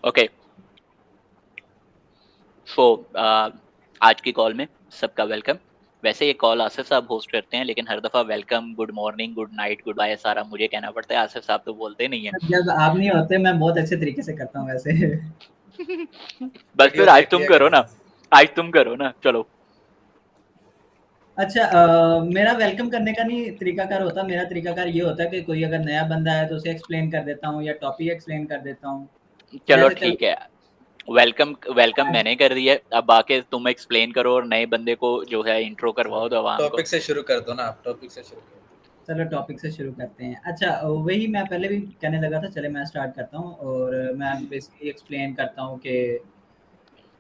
Okay, सो आज की call में सबका वेलकम। वैसे ये कॉल आसिफ साहब होस्ट करते हैं, लेकिन हर दफा welcome, good morning, good night, goodbye सारा मुझे कहना पड़ता है। आसिफ साहब तो बोलते नहीं है। जब आप नहीं होते मैं बहुत अच्छे तरीके से करता हूँ वैसे। बस वीडियो फिर आज देख तुम लिया करो करो ना, बस। आज तुम करो ना, चलो। अच्छा, मेरा वेलकम करने का नहीं तरीकाकार होता। मेरा तरीकाकार ये होता है कि कोई अगर नया बंदा है तो उसे एक्सप्लेन कर देता हूँ या टॉपिक एक्सप्लेन कर देता हूँ। चलो वैसे ठीक चलो है, वेलकम वेलकम आज मैंने कर दिया है, अब आके तुम एक्सप्लेन करो और नए बंदे को जो है इंट्रो करवाओ चलो दवान को। टॉपिक से शुरू कर दो ना, आप टॉपिक से शुरू कर दो। चलो टॉपिक से शुरू करते हैं। अच्छा, वही मैं पहले भी कहने लगा था। चले मैं स्टार्ट करता हूँ और मैं बेसिकली एक्सप्लेन करता हूँ कि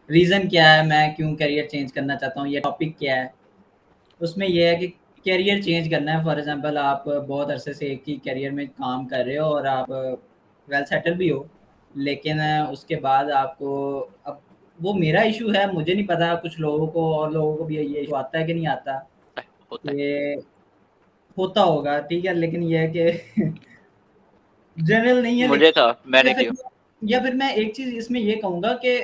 रीज़न क्या है, मैं क्यों करियर चेंज करना चाहता हूँ, ये टॉपिक क्या है। उसमें ये है कि करियर चेंज करना है। फॉर एग्जांपल आप बहुत अरसे से एक ही करियर में काम कर रहे हो और आप वेल सेटल भी हो, लेकिन उसके बाद आपको अब वो मेरा इशू है, मुझे नहीं पता कुछ लोगों को और लोगों को भी ये इशू आता है कि नहीं आता। होता है। ये होता होगा, ठीक है, लेकिन ये है कि जनरल नहीं है। मुझे था, लेकिन मैंने किया। या फिर मैं एक चीज़ इसमें ये कहूँगा कि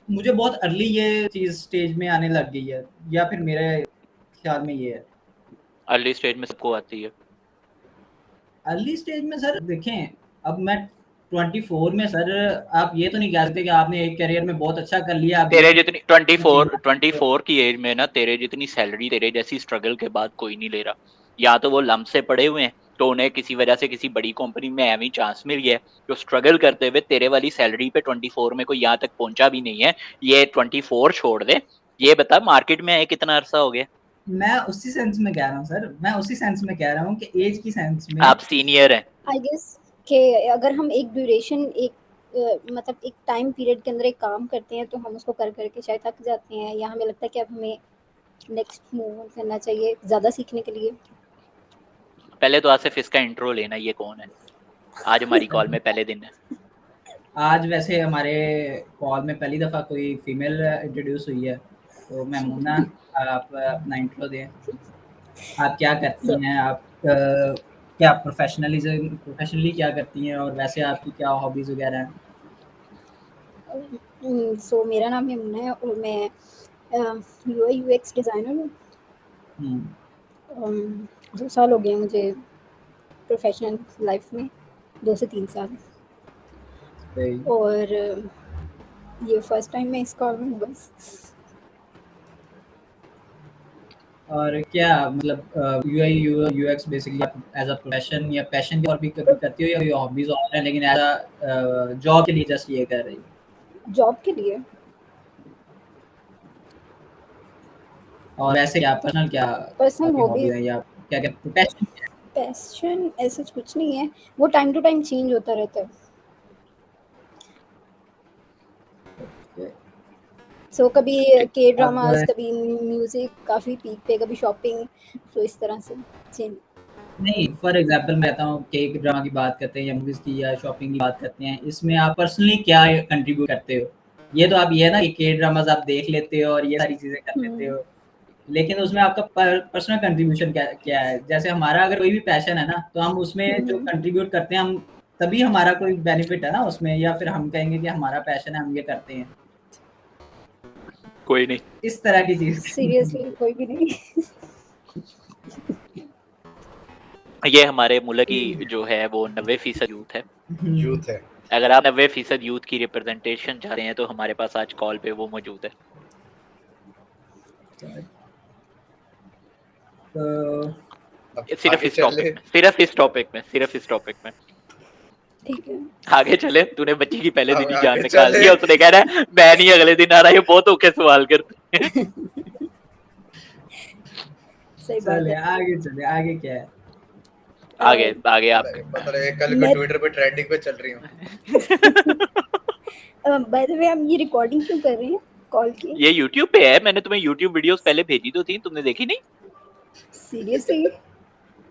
मुझे बहुत अर्ली ये चीज़ स्टेज में आने लग गई है, या फिर मेरे ख्याल में ये है। अर्ली स्टेज में सबको आती है। अर्ली स्टेज में सर देखें, अब मैं 24 में सर, आप ये तो नहीं कह सकते कि आपने एक करियर में बहुत अच्छा कर लिया, आप तेरे दूसरे जितनी twenty change four twenty four की एज में ना, तेरे जितनी सैलरी तेरे जैसी स्ट्रगल के बाद कोई नहीं ले रहा। या तो वो लंप से पड़े हुए हैं, तो उन्हें किसी वजह से किसी बड़ी कंपनी में एवं चांस मिल गया है, जो स्ट्रगल करते हुए तेरे वाली सैलरी पे 24 में कोई यहाँ तक पहुंचा भी नहीं है। ये 24 छोड़ दे, ये बता मार्केट में है कितना अरसा हो गया। मैं उसी सेंस में कह रहा हूँ सर, मैं उसी सेंस में कह रहा हूँ कि एज की सेंस में। आप सीनियर हैं। आई गेस कि अगर हम एक ड्यूरेशन एक मतलब एक टाइम पीरियड के अंदर एक काम करते हैं तो हम उसको कर करके शायद थक जाते हैं, या हमें लगता है कि अब हमें नेक्स्ट मूव करना चाहिए ज़्यादा सीखने के लिए। पहले तो आसिफ इसका इंट्रो लेना, ये कौन है। आज हमारी कॉल में पहले दिन है। आज वैसे हमारे कॉल में पहली दफ़ा कोई फीमेल इंट्रोड्यूस हुई है, तो महमूना आप अपना इंट्रो दें। आप क्या सो करती हैं, आप क्या प्रोफेशनली क्या करती हैं, और वैसे आपकी क्या हॉबीज़ वगैरह हैं? मेरा नाम यमुना है और मैं यूआई यूएक्स डिज़ाइनर हूँ। हुँ। 2 साल हो गए हैं मुझे प्रोफेशनल लाइफ में, 2 से 3 साल। सही। और ये फर्स्ट टाइम मैं इस कॉल में हूँ बस। और क्या मतलब यूआई यूएक्स बेसिकली आप एज़ अ प्रोफेशन या पैशन और भी कभी करती हो, या कोई हॉबीज़ और हैं, लेकिन एज़ जॉब के लिए जस्ट ये कर रही हो? जॉब के लिए और वैसे क्या पर्सनल क्या पर्सनल आपकी हॉबी हॉबीज है, या क्या-क्या पैशन क्या पैशन ऐसा कुछ नहीं है, वो टाइम टू टाइम चेंज होता रहता है। है? सो कभी के अब ड्रामास, कभी म्यूजिक काफ़ी पीक पे, कभी शॉपिंग, तो इस तरह से चेंज। नहीं, फॉर एग्ज़ाम्पल मैं कहता हूँ कि एक ड्रामा की बात करते हैं या मूवीज़ की या शॉपिंग की बात करते हैं, इसमें आप पर्सनली क्या कंट्रीब्यूट करते हो? ये तो आप ये है ना कि के ड्रामाज़ आप देख लेते हो और ये सारी चीज़ें कर लेते हो, लेकिन उसमें आपका पर्सनल कंट्रीब्यूशन क्या क्या है? जैसे हमारा अगर कोई भी पैशन है ना, तो हम उसमें जो कंट्रीब्यूट करते हैं, हम तभी हमारा कोई बेनिफिट है ना उसमें, या फिर हम कहेंगे कि हमारा पैशन है, हम ये करते हैं। कोई नहीं। इस तरह की चीज़। सीरियसली कोई भी नहीं। ये हमारे मुल्क की जो है वो 90% यूथ है। यूथ है। अगर आप 90% यूथ की रिप्रेजेंटेशन चाह रहे हैं तो हमारे पास आज कॉल पे वो मौजूद है। तो अब सिर्फ आगे इस टॉपिक चले। में, सिर्फ इस टॉपिक में, सिर्फ इस टॉपिक में ठीक है, आगे चले। तूने बच्ची की पहले अब दिन ही जान आगे निकाल चले। दिया, उसने कह रहा है मैं नहीं अगले दिन आ रहा। ये बहुत औखे सवाल करते हैं। सही बात चले है। आगे क्या है? आगे आगे आप। पता लगे कल को मैं ट्विटर पे ट्रेंडिंग पे चल रही हूँ। बाय द वे हम ये रिकॉर्डिंग क्यों कर रहे हैं कॉल की? ये YouTube पे है, मैंने तुम्हें YouTube वीडियोस पहले भेजी तो थी, तुमने देखी नहीं। सीरियसली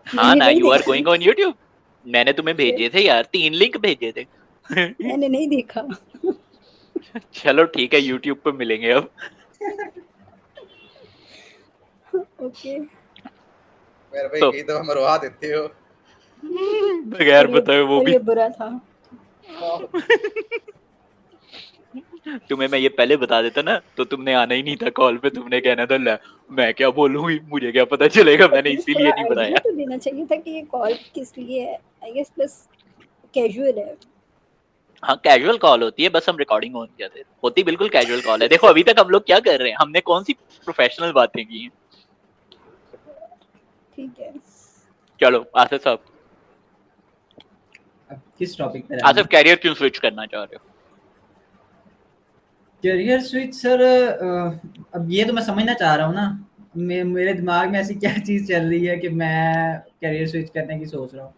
हाँ मैंने ना, नहीं यू आर देखा। Going on YouTube। मैंने तुम्हें भेजे थे यार, 3 लिंक भेजे थे। मैंने नहीं देखा। चलो ठीक है, YouTube पे मिलेंगे अब। ओके। मेरे भाई तो कई दफा मरवा देते हो। बगैर बताए वो और भी। ये बुरा था। तुम्हें मैं ये पहले बता देता ना तो तुमने आना ही नहीं था कॉल पे, तुमने कहना था ले मैं क्या बोलूंगी, मुझे क्या पता चलेगा, मैंने एटलीस्ट इसीलिए थोड़ा नहीं आइडिया बताया। तो देना चाहिए था कि ये कॉल किस लिए है। आई गेस बस कैजुअल है। हाँ कैजुअल कॉल होती है, बस हम रिकॉर्डिंग ऑन किया होती, बिल्कुल कैजुअल कॉल है। देखो अभी तक हम लोग क्या कर रहे हैं, हमने कौन सी प्रोफेशनल बातें की हैं। ठीक है। चलो आसिफ साहब, अब किस टॉपिक पे रहना आसिफ है? कैरियर क्यों स्विच करना चाह रहे हो? करियर स्विच सर, अब ये तो मैं समझना चाह रहा हूँ ना, मेरे दिमाग में ऐसी क्या चीज़ चल रही है कि मैं करियर स्विच करने की सोच रहा हूँ,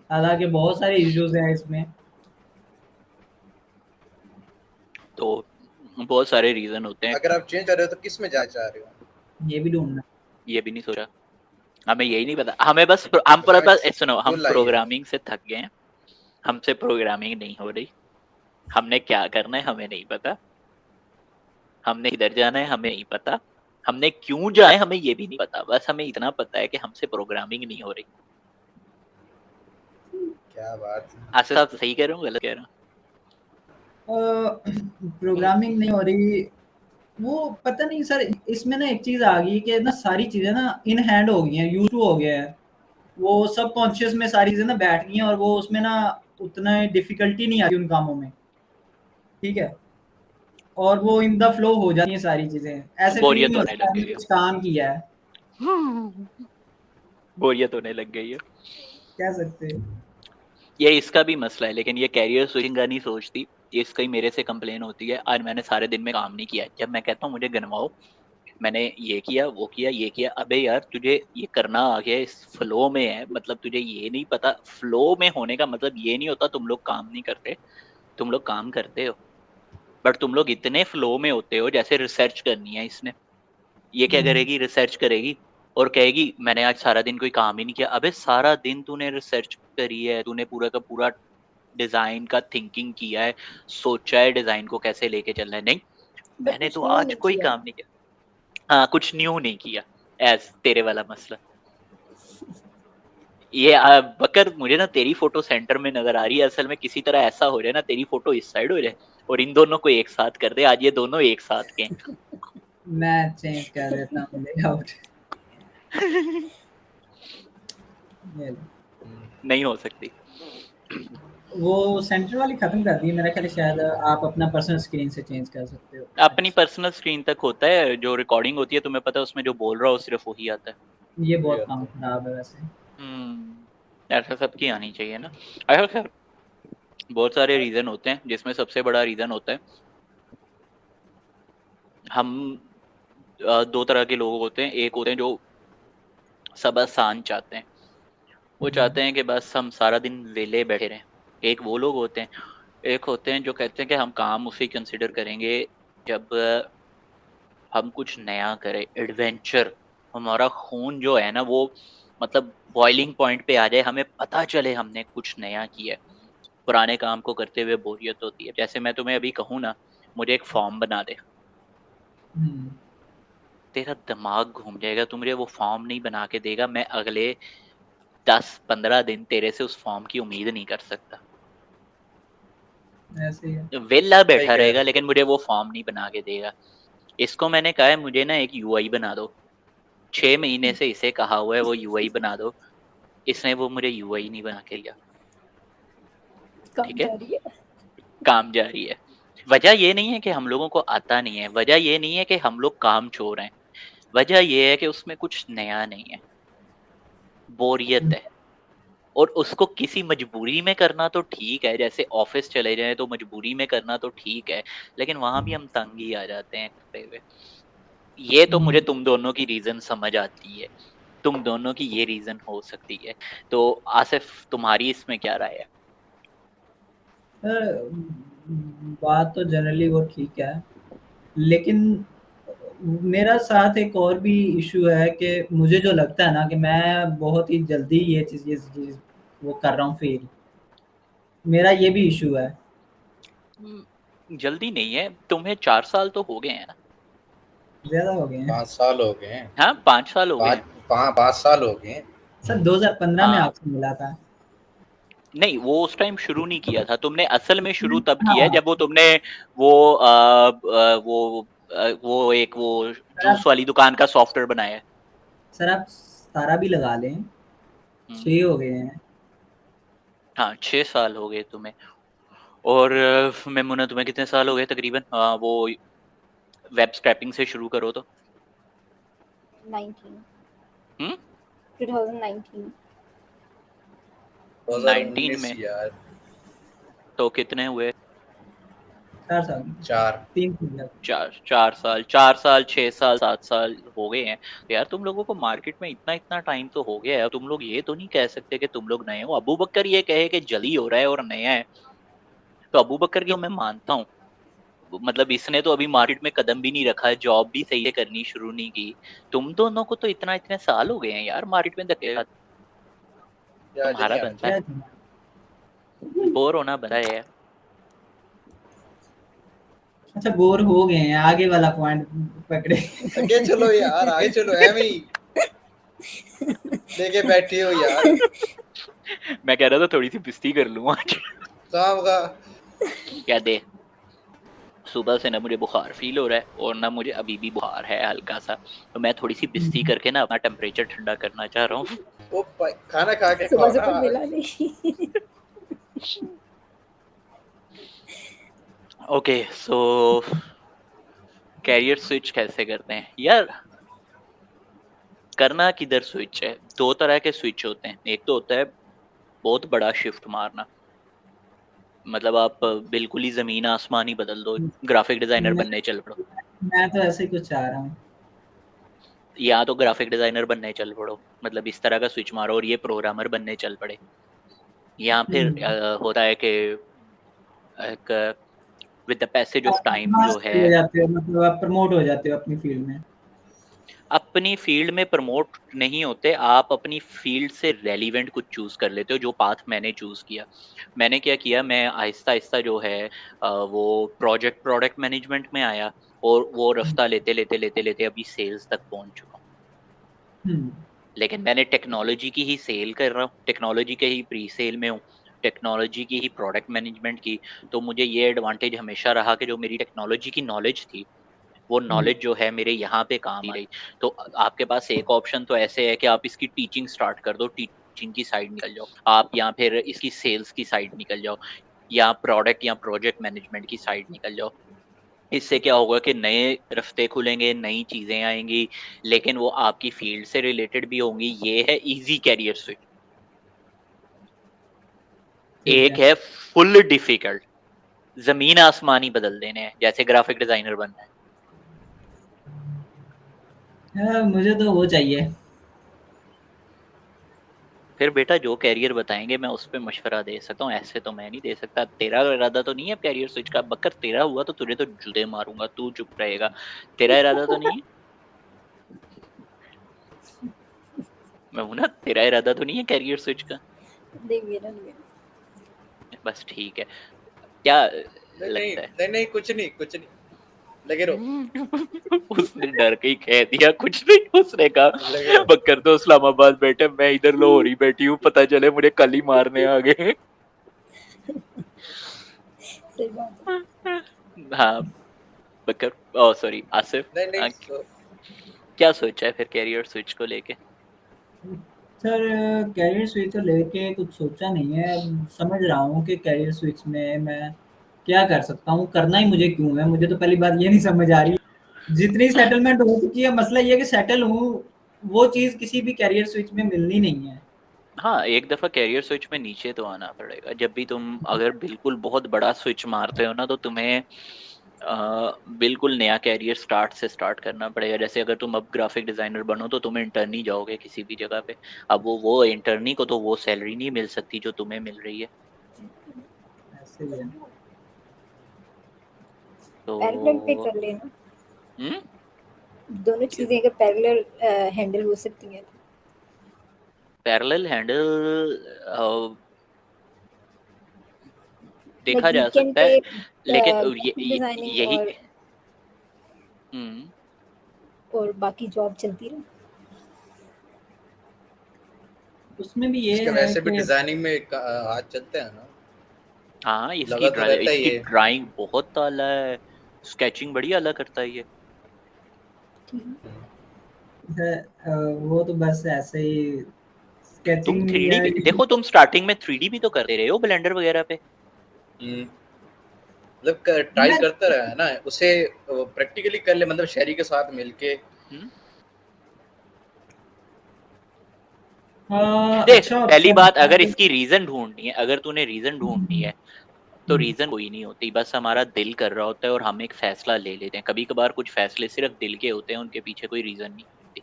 हालांकि बहुत सारे इश्यूज हैं इसमें। तो बहुत सारे रीजन होते हैं, अगर आप चेंज कर रहे हो तो किस में जाना चाह रहे हो? ये भी ढूंढना। ये भी नहीं सोचा, हमें यही नहीं पता, हमें बस हम पर बस सुनो, हम गोल आई है। प्रोग्रामिंग से थक गए हैं, हमसे प्रोग्रामिंग नहीं हो रही, हमने क्या करना है हमें नहीं पता, हमने किधर जाना है हमें नहीं पता, हमने क्यों जाए हमें ये भी नहीं पता, बस हमें इतना पता है कि हमसे प्रोग्रामिंग नहीं हो रही। क्या बात है। आसिफ साहब सही कह रहा हूँ गलत कह रहा हूँ? प्रोग्रामिंग नहीं हो रही, वो पता नहीं सर, इसमें ना एक चीज़ आ गई कि ना सारी चीज़ें ना इन हैंड हो गई हैं, यूज टू हो गया है, वो सब कॉन्शियस में सारी चीज़ें ना बैठ गई हैं, और वो उसमें ना उतना डिफिकल्टी नहीं आती उन कामों में, ठीक है, और वो इन द फ्लो हो जाती हैं सारी चीज़ें, ऐसे फील बोरियत नहीं होने होता लग हमने गई है, कुछ काम किया है। बोरियत होने लग गई है। कह सकते हैं। ये इसका भी मसला है, लेकिन ये कैरियर स्विचिंग का नहीं सोचती, ये इसका ही मेरे से कंप्लेन होती है, आज मैंने सारे दिन में काम नहीं किया, जब मैं कहता हूँ मुझे गनवाओ, मैंने ये किया वो किया ये किया, अबे यार तुझे ये करना आ गया, इस फ्लो में है, मतलब तुझे ये नहीं पता, फ्लो में होने का मतलब ये नहीं होता तुम लोग काम नहीं करते, तुम लोग काम करते हो, बट तुम लोग इतने फ्लो में होते हो, जैसे रिसर्च करनी है इसने, ये क्या करेगी, रिसर्च करेगी और कहेगी मैंने आज सारा दिन कोई काम ही नहीं किया, अबे सारा दिन तूने रिसर्च करी है, तूने पूरा का पूरा डिजाइन का थिंकिंग किया है, सोचा है डिजाइन को कैसे लेके चलना है, नहीं बट मैंने कुछ तो न्यू आज नहीं कोई किया। काम नहीं किया, हाँ कुछ न्यू नहीं किया, एज तेरे वाला मसला। ये बकर मुझे ना तेरी फोटो सेंटर में नजर आ रही है, असल में किसी तरह ऐसा हो जाए ना तेरी फोटो इस साइड हो जाए और इन दोनों को एक साथ कर दे, आज ये दोनों एक साथ के मैं चेंज कर देता हूँ लेआउट। ये लो। नहीं हो सकती। वो सेंटर वाली खत्म कर दी मेरा ख्याल है, शायद आप अपना पर्सनल स्क्रीन से चेंज कर सकते हो। अपनी पर्सनल स्क्रीन तक होता है, जो रिकॉर्डिंग होती है तुम्हें पता है उसमें जो बोल रहा हो सिर्फ वही आता है। ये बहुत काम खराब है वैसे। ऐसा सबकी आनी चाहिए ना। अच्छा खैर, बहुत सारे रीजन होते हैं, जिसमें सबसे बड़ा रीजन होता है हम दो तरह के लोग होते हैं, एक होते हैं जो सब आसान चाहते हैं, वो चाहते हैं कि बस हम सारा दिन वेले बैठे रहें, एक वो लोग होते हैं, एक होते हैं जो कहते हैं कि हम काम उसे कंसिडर करेंगे जब हम कुछ नया करें, एडवेंचर, हमारा खून जो है ना वो मतलब बॉइलिंग पॉइंट पे आ जाए, हमें पता चले हमने कुछ नया किया है, पुराने काम को करते हुए बोरियत होती है। जैसे मैं तुम्हें अभी कहूँ ना मुझे एक फॉर्म बना दे, हम्म। तेरा दिमाग घूम जाएगा, तू मुझे वो फॉर्म नहीं बना के देगा, मैं अगले 10-15 दिन तेरे से उस फॉर्म की उम्मीद नहीं कर सकता, ऐसे ही है। वेला सही बैठा कह रहेगा रहे लेकिन मुझे वो फॉर्म नहीं बना के देगा। इसको मैंने कहा है मुझे ना एक यूआई बना दो, 6 महीने से इसे कहा हुआ है वो यूआई बना दो, इसने वो मुझे यूआई नहीं बना के लिया। काम ठीक है, जारी है। काम जारी है। वजह ये नहीं है कि हम लोगों को आता नहीं है, वजह ये नहीं है कि हम लोग काम चोर हैं, वजह ये है कि उसमें कुछ नया नहीं है, बोरियत है, और उसको किसी मजबूरी में करना तो ठीक है, जैसे ऑफिस चले जाएं तो मजबूरी में करना तो ठीक है, लेकिन वहां भी हम तंग ही आ जाते हैं करते हुए। ये तो मुझे तुम दोनों की रीजन समझ आती है, तुम दोनों की ये रीजन हो सकती है, तो आसिफ तुम्हारी इसमें क्या राय है? सर, बात तो जनरली वो ठीक है, लेकिन मेरा साथ एक और भी इशू है कि मुझे जो लगता है ना कि मैं बहुत ही जल्दी ये चीज़ वो कर रहा हूँ फेल, मेरा ये भी इशू है। जल्दी नहीं है, तुम्हें 4 साल तो हो गए हैं ना। ज़्यादा हो गए हैं। 5 साल हो गए हैं। हाँ 5 साल हो गए पाँच हैं। 5 साल हो गए हैं। सर 2015 में हाँ आपसे मिला था। नहीं, वो उस टाइम शुरू नहीं किया था तुमने, असल में शुरू तब हाँ किया है जब वो तुमने वो वो एक वो सर जूस वाली दुकान का सॉफ्टवेयर बनाया है। सर आप सारा भी लगा लें, 6 हो गए हैं। हाँ 6 साल हो गए तुम्हें। और मेमुना तुम्हें कितने साल हो गए तकरीबन वो वेब स्क्रैपिंग से शुरू करो तो? 19 हम्म 2019 19 2019 में यार। तो कितने हुए? 4 साल, 4। 3 साल। 4 साल 6 साल 7 साल हो गए हैं। तो यार तुम लोगों को मार्केट में इतना इतना टाइम तो हो गया है, तुम लोग ये तो नहीं कह सकते कि तुम लोग नए हो। अबू बकर ये कहे कि जल्दी हो रहा है और नया है, तो अबू बकर की मैं मानता हूँ, मतलब इसने तो अभी मार्केट में कदम भी नहीं रखा है, जॉब भी सही से करनी शुरू नहीं की। तुम दोनों को तो इतना इतने साल हो गए हैं यार मार्केट में धक्के खाते। या आज तुम्हारा नहीं आना बनता है, क्या चाहिए। बोर होना बनता है यार। अच्छा बोर हो गए हैं, आगे वाला पॉइंट पकड़े। आगे चलो यार, आगे चलो, एम ही लेके बैठी हो यार। मैं कह रहा था थोड़ी सी बिस्ती कर लूँ आज। काम का क्या दे, सुबह से ना मुझे बुखार फील हो रहा है और ना मुझे अभी भी बुखार है हल्का सा, तो मैं थोड़ी सी बिस्ती करके ना अपना टेम्परेचर ठंडा करना चाह रहा हूँ। वो खाना खा के सुबह खाओ से ना। कुछ मिला नहीं। ओके सो कैरियर स्विच कैसे करते हैं यार? करना किधर स्विच है, दो तरह के स्विच होते हैं। एक तो होता है बहुत बड़ा शिफ्ट मारना, मतलब आप बिल्कुल ही जमीन आसमान ही बदल दो, ग्राफिक डिजाइनर मैं बनने चल पड़ो। मैं तो ऐसे ही कुछ चाह रहा हूँ। या तो ग्राफिक डिजाइनर बनने चल पड़ो, मतलब इस तरह का स्विच मारो और ये प्रोग्रामर बनने चल पड़े। या फिर होता है कि एक with the passage of time हाँ, जो है, सही हो जाते हो, मतलब आप प्रमोट हो जाते हो अपनी फील्ड में। अपनी फील्ड में प्रमोट नहीं होते, आप अपनी फील्ड से रेलिवेंट कुछ चूज कर लेते हो। जो पाथ मैंने चूज किया, मैंने क्या किया, मैं आहिस्ता आहिस्ता जो है वो प्रोडक्ट मैनेजमेंट में आया, और वो रास्ता लेते लेते लेते लेते अभी सेल्स तक पहुंच चुका हूँ। हम्म, लेकिन मैंने टेक्नोलॉजी की ही सेल कर रहा हूँ, टेक्नोलॉजी के ही प्री सेल में हूँ, टेक्नोलॉजी की ही प्रोडक्ट मैनेजमेंट की। तो मुझे ये एडवांटेज हमेशा रहा कि जो मेरी टेक्नोलॉजी की नॉलेज थी, वो हम्म, नॉलेज जो है मेरे यहाँ पे काम आ रही। तो आपके पास एक ऑप्शन तो ऐसे है कि आप इसकी टीचिंग स्टार्ट कर दो, टीचिंग की साइड निकल जाओ आप, या फिर इसकी सेल्स की साइड निकल जाओ, या प्रोडक्ट या प्रोजेक्ट मैनेजमेंट की साइड निकल जाओ। इससे क्या होगा कि नए रास्ते खुलेंगे, नई चीजें आएंगी, लेकिन वो आपकी फील्ड से रिलेटेड भी होंगी। ये है इजी कैरियर स्विच। ठीक एक है। है फुल डिफिकल्ट, जमीन आसमान ही बदल देने हैं, जैसे ग्राफिक डिजाइनर बनना है। मुझे तो वो चाहिए। फिर बेटा जो कैरियर बताएंगे मैं उस पर मशवरा दे सकता हूँ, ऐसे तो मैं नहीं दे सकता। तेरा इरादा तो नहीं है कैरियर स्विच का? बकर तेरा हुआ तो तुझे तो जूते मारूंगा, तू चुप रहेगा। तेरा इरादा तो नहीं है? मैं हूं ना, तेरा इरादा तो नहीं है कैरियर स्विच का? नहीं मेरा नहीं है। बस ठीक है। क्या नहीं नहीं लगता है? नहीं नहीं, कुछ नहीं कुछ नहीं, लगे रहो उसने डर के ही कह दिया कुछ नहीं, उसने लगे कहा रहो। बकर तो इस्लामाबाद बैठे, मैं इधर लाहौर ही बैठी हूँ, पता चले मुझे कल ही मारने आ गए। सही बात है। हाँ बकर, ओ सॉरी आसिफ, नहीं नहीं क्या सोचा है फिर कैरियर स्विच को लेके? सर कैरियर स्विच को लेके कुछ सोचा नहीं है। अब समझ रहा हूँ कि कैरियर स्विच में मैं क्या कर सकता हूँ, करना ही मुझे क्यों है। मुझे तो पहली बात ये नहीं समझ आ रही। जितनी सेटलमेंट हो चुकी है, मसला ये है कि सेटल हूँ, वो चीज़ किसी भी कैरियर स्विच में मिलनी नहीं है। हाँ एक दफा कैरियर स्विच में नीचे तो आना पड़ेगा। जब भी तुम अगर बिल्कुल बहुत बड़ा स्विच मारते हो ना, तो तुम्हें बिल्कुल नया कैरियर स्टार्ट से स्टार्ट करना पड़ेगा। जैसे अगर तुम अब ग्राफिक डिजाइनर बनो तो तुम इंटर्नी जाओगे किसी भी जगह पे। अब वो इंटर्नी को तो वो सैलरी नहीं मिल सकती जो तुम्हें मिल रही है। ऐसे ही है। पैरेलल पे तो कर लेना, हम्म दोनों चीजें अगर पैरेलल हैंडल हो सकती हैं तो। पैरेलल हैंडल लाइक देखा जा वीकेंड सकता पे है, लेकिन ग्राफिक डिजाइनिंग यही और हम्म बाकी जॉब चलती रहे। उसमें भी ये इसके है वैसे भी कि डिजाइनिंग में हाथ चलते हैं ना, हाँ लगा तो रहता ही इसकी है। ड्राइंग बहुत आला है, स्केचिंग बड़ी आला करता है ये। वो तो बस ऐसे ही तुम स्केचिंग 3D या भी देखो, तुम स्टार्टिंग में 3D भी तो करते रहे हो ब्लेंडर वगैरह पे। मतलब ट्राई मैं करता रहा है ना उसे, प्रैक्टिकली कर ले, मतलब शहरी के साथ मिलके। हम्म? देख अच्छा पहली ऑप्शन बात, अगर है। इसकी रीजन ढूंढनी है, अगर तूने रीजन ढूंढनी है तो रीजन कोई नहीं होती, बस हमारा दिल कर रहा होता है और हम एक फैसला ले लेते हैं। कभी कभार कुछ फैसले सिर्फ दिल के होते हैं, उनके पीछे कोई रीजन नहीं होती,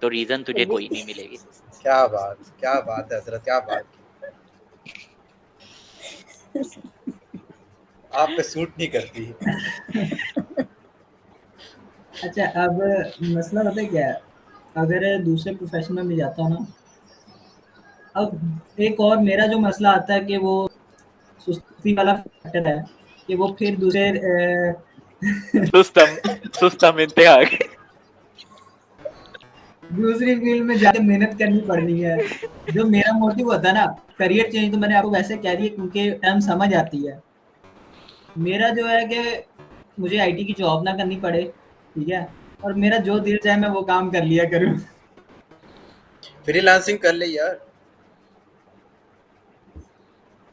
तो रीजन तुझे कोई नहीं मिलेगी। क्या बात है हजरत, क्या बात की। आप पे सूट नहीं करती। अच्छा अब मसला पता है क्या है, अगर दूसरे प्रोफेशन में भी जाता हूँ ना, अब एक और मेरा जो मसला आता है कि वो सुस्ती वाला फैक्टर है कि वो फिर दूसरे सुस्तम सुस्तम इंतहा के। दूसरी फील्ड में जाके मेहनत करनी पड़नी है। जो मेरा मोटिव होता है ना, करियर चेंज, तो मैंने आपको वैसे कह दिया क्योंकि टर्म समझ आती है। मेरा जो है कि मुझे आईटी की जॉब ना करनी पड़े, ठीक है, और मेरा जो दिल चाहे मैं वो काम कर लिया करूँ। फ्रीलांसिंग कर ले यार।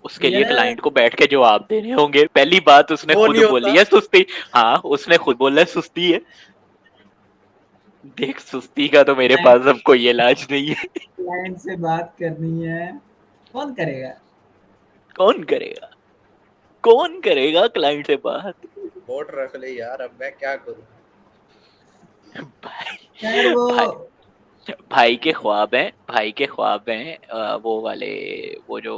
उसके लिए यार क्लाइंट को बैठ के जवाब देने होंगे। पहली बात उसने वो खुद नहीं होता। बोली है सुस्ती। हाँ उसने खुद बोला है सुस्ती है। देख सुस्ती का तो मेरे पास अब कोई इलाज नहीं है। क्लाइंट से बात करनी है, कौन करेगा? कौन करेगा, कौन करेगा क्लाइंट से बात। बोट रख ले यार, अब मैं क्या करूँ। भाई यार वो भाई भाई के ख्वाब हैं, भाई के ख्वाब हैं वो वाले, वो जो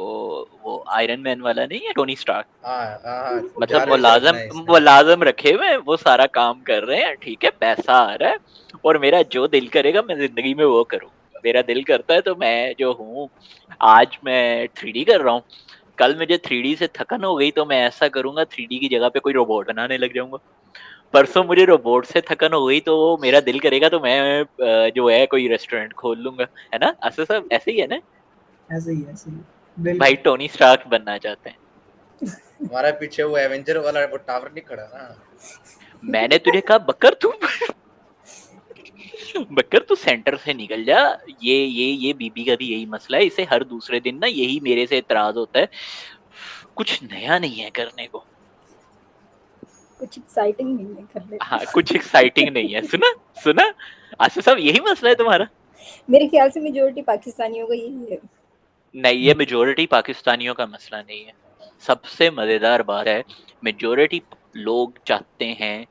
वो आयरन मैन वाला नहीं है, टोनी स्टार्क। हाँ मतलब जारविस रखना है इसमें। मुलाजम रखे हुए हैं, वो सारा काम कर रहे हैं, ठीक है, पैसा आ रहा है, और मेरा जो दिल करेगा मैं जिंदगी में वो करूंगा। मेरा दिल करता है तो मैं जो हूँ, आज मैं 3D कर रहा हूँ, कल मुझे 3D से थकन हो गई तो मैं ऐसा करूंगा 3D की जगह पे कोई रोबोट बनाने लग जाऊंगा। परसों मुझे रोबोट से थकन हो गई तो मेरा दिल करेगा तो मैं जो है कोई रेस्टोरेंट खोल लूंगा, है ना, ऐसा सब ऐसे ही है ना। ऐसे ही बिल्कुल। भाई टोनी स्टार्क बनना चाहते हैं। हमारा पीछे वो एवेंजर वाला वो टावर नहीं खड़ा ना। मैंने तुझे कहा बकर तू सेंटर से निकल जा। ये बीबी का भी यही मसला है, इसे हर दूसरे दिन ना यही मेरे से इतराज होता है, कुछ नया नहीं है करने को। कुछ एक्साइटिंग नहीं है करने को। हाँ कुछ एक्साइटिंग नहीं है। सुना सुना आसिफ साहब, यही मसला है तुम्हारा। मेरे ख्याल से मेजोरिटी पाकिस्तानियों का यही है। नहीं ये मेजोरिटी पाकिस्तानियों का मसला नहीं है। सबसे मजेदार बात है, मेजोरिटी लोग चाहते हैं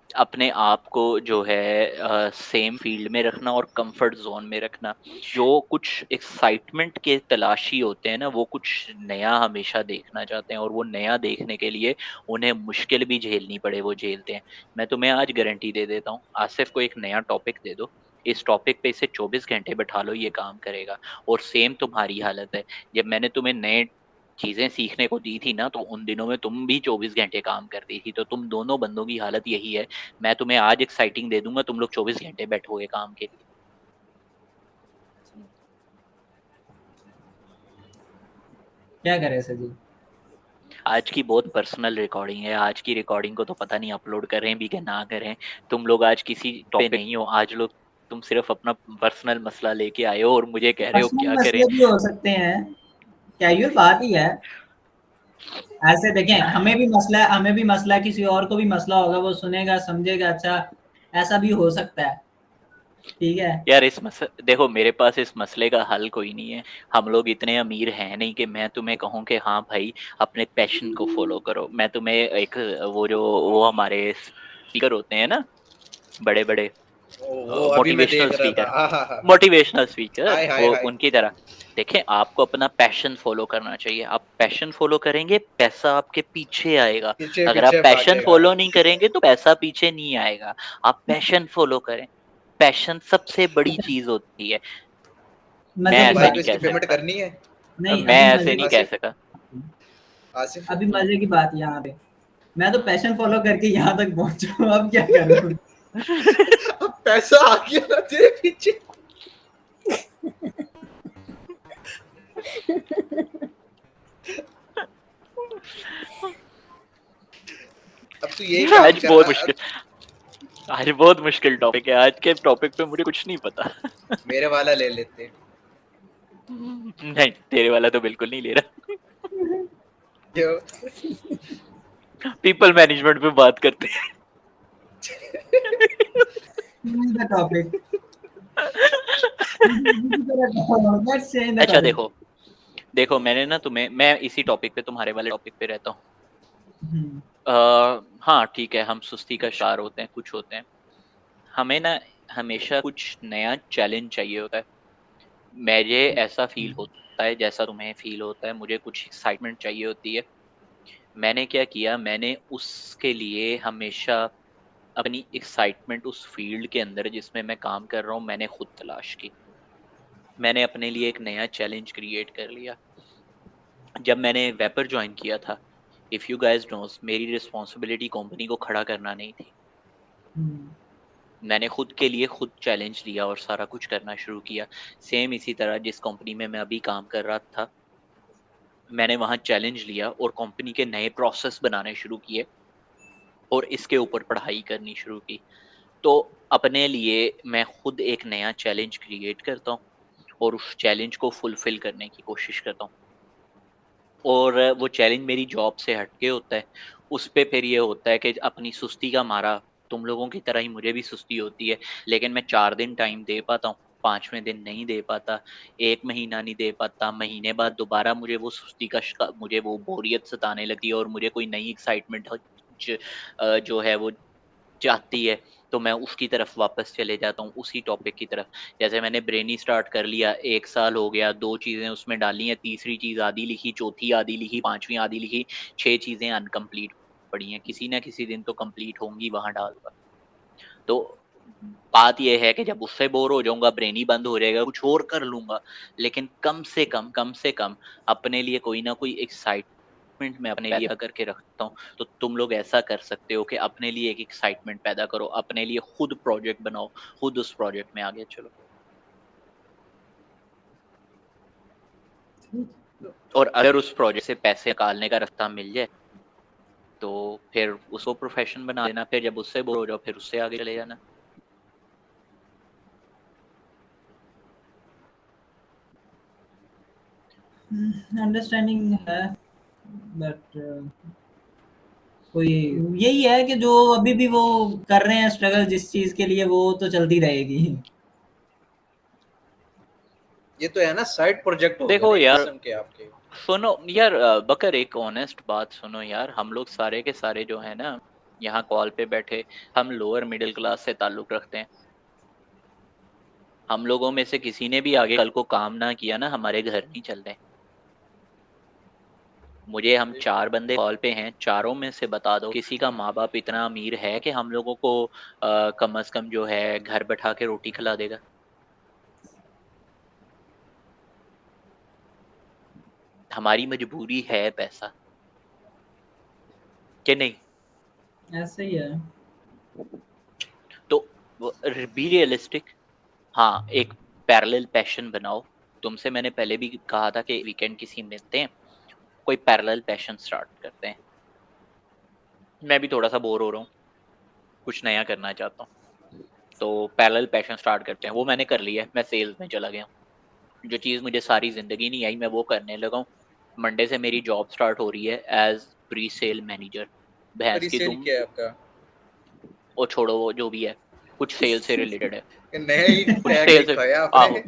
अपने आप को जो है सेम फील्ड में रखना और कंफर्ट जोन में रखना। जो कुछ एक्साइटमेंट के तलाशी होते हैं ना, वो कुछ नया हमेशा देखना चाहते हैं, और वो नया देखने के लिए उन्हें मुश्किल भी झेलनी पड़े वो झेलते हैं। मैं तुम्हें आज गारंटी दे देता हूँ, आसिफ को एक नया टॉपिक दे दो, इस टॉपिक पे इसे 24 घंटे बैठा लो, ये काम करेगा। और सेम तुम्हारी हालत है, जब मैंने तुम्हें नए चीजें सीखने को दी थी ना, तो उन दिनों में तुम भी 24 घंटे काम करती थी, तो तुम दोनों बंदों की हालत यही है। मैं तुम्हें आज एक्साइटिंग दे दूंगा, तुम लोग 24 घंटे बैठोगे काम के लिए। क्या करे सर जी? आज की बहुत पर्सनल रिकॉर्डिंग है, आज की रिकॉर्डिंग को तो पता नहीं अपलोड करें भी कि ना करें। तुम लोग आज किसी टॉपिक नहीं हो, आज लोग तुम सिर्फ अपना पर्सनल मसला लेके आए हो और मुझे कह रहे हो पर्सनल क्या करें। मसले भी हो सकते हैं, कैजुअल बात ही है। ऐसे देखें, हमें भी मसला है, किसी और को भी मसला होगा, वो सुनेगा समझेगा, अच्छा ऐसा भी हो सकता है, ठीक है। यार देखो मेरे पास इस मसले का हल कोई नहीं है। हम लोग इतने अमीर हैं नहीं कि मैं तुम्हें कहूँ कि हाँ भाई अपने पैशन को फॉलो करो। मैं तुम्हें एक वो हमारे स्पीकर होते हैं ना, बड़े बड़े वो अभी मैं मोटिवेशनल देख रहा था। स्पीकर, हाँ। मोटिवेशनल स्पीकर हाय हाय वो हाय। उनकी तरह। देखें आपको अपना पैशन फॉलो करना चाहिए, आप पैशन फॉलो करेंगे पैसा आपके पीछे आएगा। पीछे अगर आप पीछे पैशन भागेगा। फॉलो नहीं करेंगे तो पैसा पीछे नहीं आएगा। आप पैशन फॉलो करें, पैशन सबसे बड़ी चीज होती है। मैं मजे की ऐसे भाई बात, को नहीं इसकी कह पेमेंट सकता, करनी है। नहीं मैं अभी ऐसे मजे नहीं की, कह आसिफ सका। आसिफ अभी मजे की बात यहाँ पे, मैं तो पैशन फॉलो करके यहाँ तक पहुंचा हूँ, अब क्या करूँ? अब पैसा आ गया ना तेरे पीछे। अब तू यही काम आज कर बहुत रहा। मुश्किल आज बहुत मुश्किल टॉपिक है। आज के टॉपिक पे मुझे कुछ नहीं पता। मेरे वाला ले लेते। नहीं, तेरे वाला तो बिल्कुल नहीं ले रहा। क्यों? पीपल मैनेजमेंट पे बात करते हैं। Change the topic. Let's change the अच्छा topic. देखो मैं इसी टॉपिक पे, तुम्हारे वाले टॉपिक पे रहता हूँ। हम्म, हाँ ठीक है, हम सुस्ती का शिकार होते हैं, कुछ होते हैं। हमें ना हमेशा कुछ नया चैलेंज चाहिए होता है। मुझे ऐसा फील होता है जैसा तुम्हें फील होता है, मुझे कुछ एक्साइटमेंट चाहिए होती है। मैंने क्या किया, मैंने उसके लिए हमेशा अपनी एक्साइटमेंट उस फील्ड के अंदर जिसमें मैं काम कर रहा हूँ मैंने खुद तलाश की। मैंने अपने लिए एक नया चैलेंज क्रिएट कर लिया। जब मैंने वेपर ज्वाइन किया था, इफ़ यू गाइस नोस, मेरी रिस्पॉन्सिबिलिटी कंपनी को खड़ा करना नहीं थी। हम्म, मैंने खुद के लिए खुद चैलेंज लिया और सारा कुछ करना शुरू किया। सेम इसी तरह जिस कंपनी में मैं अभी काम कर रहा था, मैंने वहाँ चैलेंज लिया और कंपनी के नए प्रोसेस बनाने शुरू किए और इसके ऊपर पढ़ाई करनी शुरू की। तो अपने लिए मैं खुद एक नया चैलेंज क्रिएट करता हूँ और उस चैलेंज को फुलफिल करने की कोशिश करता हूँ। और वो चैलेंज मेरी जॉब से हटके होता है। उस पे फिर ये होता है कि अपनी सुस्ती का मारा, तुम लोगों की तरह ही मुझे भी सुस्ती होती है, लेकिन मैं 4 दिन टाइम दे पाता हूँ, 5वें दिन नहीं दे पाता, 1 महीना नहीं दे पाता, महीने बाद दोबारा मुझे वो सुस्ती का मुझे वो बोरियत सताने लगती है और मुझे कोई नई एक्साइटमेंट जो है वो चाहती है, तो मैं उसकी तरफ वापस चले जाता हूँ, उसी टॉपिक की तरफ। जैसे मैंने ब्रेनी स्टार्ट कर लिया, 1 साल हो गया, 2 चीज़ें उसमें डाली हैं, तीसरी चीज़ आधी लिखी, चौथी आधी लिखी, 5वीं आधी लिखी, 6 चीज़ें अनकम्प्लीट पड़ी हैं, किसी न किसी दिन तो कंप्लीट होंगी, वहाँ डाल दूँगा। तो बात ये है कि जब उससे बोर हो जाऊँगा, ब्रेन ही बंद हो जाएगा, कुछ और कर लूँगा, लेकिन कम से कम अपने लिए कोई ना कोई एक्साइटमेंट मैं अपने लिए करके रखता हूँ। तो तुम लोग ऐसा कर सकते हो कि अपने लिए एक एक्साइटमेंट पैदा करो, अपने लिए खुद प्रोजेक्ट बनाओ, खुद उस प्रोजेक्ट में आगे चलो। और अगर उस प्रोजेक्ट से पैसे निकालने का रास्ता मिल जाए, तो फिर उसको प्रोफेशन बना लेना, फिर जब उससे बोर हो जाओ, फिर उससे आगे चले जाना। अंडरस्टैंडिंग है, बट कोई यही है कि जो अभी भी वो कर रहे हैं स्ट्रगल जिस चीज के लिए, वो तो चलती रहेगी। ये तो है ना, साइड प्रोजेक्ट हो गए देखो ना एक यार, किस्म के आपके। सुनो यार, बकर एक ऑनेस्ट बात सुनो यार, हम लोग सारे के सारे जो है ना यहाँ कॉल पे बैठे, हम लोअर मिडिल क्लास से ताल्लुक रखते हैं। हम लोगों में से किसी ने भी आगे कल को काम ना किया ना, हमारे घर नहीं चल रहे। मुझे, हम 4 बंदे कॉल पे हैं, चारों में से बता दो किसी का माँ बाप इतना अमीर है कि हम लोगों को कम से कम जो है घर बैठा के रोटी खिला देगा? हमारी मजबूरी है पैसा, कि नहीं? ऐसे ही है। तो बी रियलिस्टिक। हाँ, एक पैरेलल पैशन बनाओ। तुमसे मैंने पहले भी कहा था कि वीकेंड किसी मिलते हैं, कोई पैरेलल पैशन स्टार्ट करते हैं। मैं भी थोड़ा सा बोर हो रहा हूँ, कुछ नया करना चाहता हूँ, तो पैरेलल पैशन स्टार्ट करते हैं। वो मैंने कर लिया है, मैं सेल्स में चला गया हूँ। जो चीज़ मुझे सारी ज़िंदगी नहीं आई, मैं वो करने लगा हूँ। मंडे से मेरी जॉब स्टार्ट हो रही है एज प्री सेल मैनेजर। भैंस की रीसेल तुम, क्या है आपका? वो छोड़ो, वो जो भी है, कुछ सेल से रिलेटेड है। ये नया ही कुछ टैग सेल से, लिखा है आहो, आपने।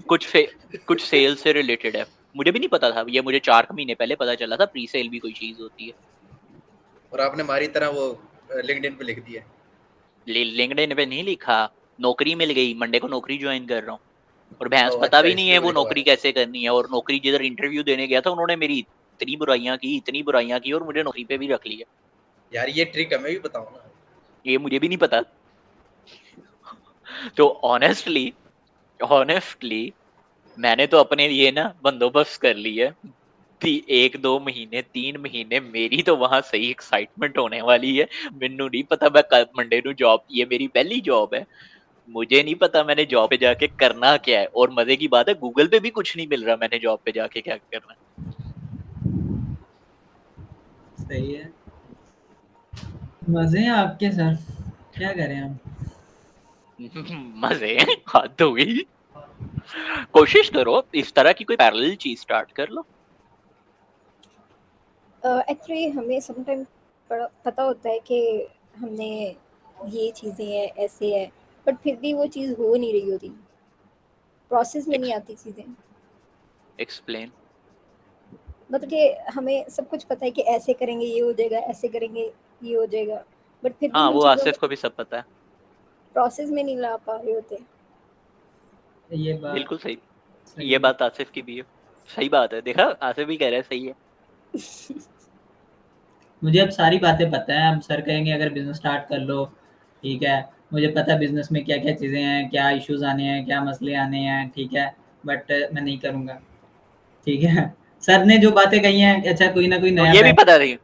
कुछ सेल से रिलेटेड है। मुझे भी नहीं पता था ये, मुझे 4 महीने पहले पता चला था प्री सेल भी कोई चीज़ होती है। और आपने हमारी तरह वो लिंक्डइन पे लिख दिया। लिंक्डइन पे नहीं लिखा, नौकरी मिल गई, मंडे को नौकरी ज्वाइन कर रहा हूँ। और भैंस ओह पता अच्छा, भी नहीं है इसलिए वो वो नौकरी लिखवाया। कैसे करनी है। और नौकरी जिधर इंटरव्यू देने गया था, उन्होंने मेरी इतनी बुराइयां की और मुझे नौकरी पे भी रख लिया। यार ये ट्रिक हमें भी बताओ ना। ये मुझे भी नहीं पता। तो ऑनेस्टली मैंने तो अपने लिए ना बंदोबस्त कर ली है कि 1-2 महीने 3 महीने मेरी तो वहां सही एक्साइटमेंट होने वाली है। मैनू नहीं पता मैं कल मंडे नु जॉब, ये मेरी पहली जॉब है, मुझे नहीं पता मैंने जॉब पे जाके करना क्या है, और मजे की बात है गूगल पे भी कुछ नहीं मिल रहा मैंने जॉब पे जाके क्या करना सही है, मजे हैं आपके सर, क्या करें हम। है। मजे हैं, हद हो गई। कोशिश करो इस तरह की कोई पैरेलल चीज स्टार्ट कर लो। एक्चुअली हमें समटाइम पता होता है कि हमने ये चीज़ें हैं, ऐसे है, बट फिर भी वो चीज़ हो नहीं रही होती, प्रोसेस में नहीं आती चीज़ें। एक्सप्लेन। मतलब कि हमें सब कुछ पता है कि ऐसे करेंगे ये हो जाएगा, ऐसे करेंगे ये हो जाएगा, बट फिर भी हाँ हम वो चीज़ों आसिफ को को भी सब पता है। प्रोसेस में नहीं ला पा रहे होते। ये बात बिल्कुल सही। सही ये है। बात आसिफ की भी है। सही बात है, देखा आसिफ भी कह रहा है सही है। मुझे अब सारी बातें पता है, अब सर कहेंगे अगर बिजनेस स्टार्ट कर लो, ठीक है, मुझे पता है बिजनेस में क्या क्या चीज़ें हैं, क्या इश्यूज आने हैं, क्या मसले आने हैं, ठीक है, बट मैं नहीं करूँगा, ठीक है। सर ने जो बातें कही हैं, अच्छा कोई ना कोई तो नया ये भी पता थी, ये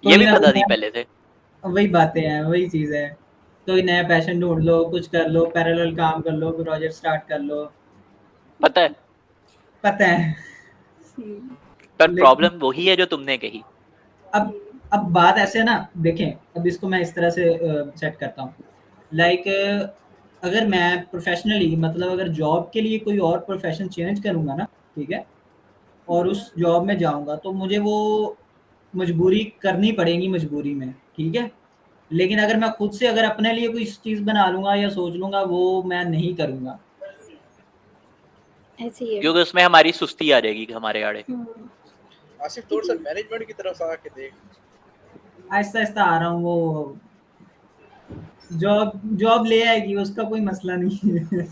कोई भी ना कोई पता थी नया, पहले से। वही बातें हैं, वही चीज़ है। कोई नया पैशन ढूँढ लो, कुछ कर लो, पैरेलल काम कर लो, प्रोजेक्ट स्टार्ट कर लो, पता है, पता है। हम्म, पर लेकिन प्रॉब्लम वही है जो तुमने कही। अब अब बात ऐसे है ना, देखें, अब इसको मैं इस तरह से सेट करता हूँ, लाइक अगर मैं प्रोफेशनली, मतलब अगर जॉब के लिए कोई और प्रोफेशन चेंज करूँगा ना, ठीक है, और उस जॉब में जाऊँगा तो मुझे वो मजबूरी करनी पड़ेगी, मजबूरी में, ठीक है। लेकिन अगर मैं खुद से अगर अपने लिए कोई चीज़ बना लूँगा या सोच लूँगा, वो मैं नहीं करूँगा। ऐसे ही है। क्योंकि उसमें हमारी सुस्ती आ जाएगी हमारे आड़े। हम्म, आसिफ थोड़ा सा मैनेजमेंट की तरफ आके देख। आहिस्ता-आहिस्ता आ रहा हूँ, वो जॉब जॉब ले आएगी, उसका कोई मसला नहीं है।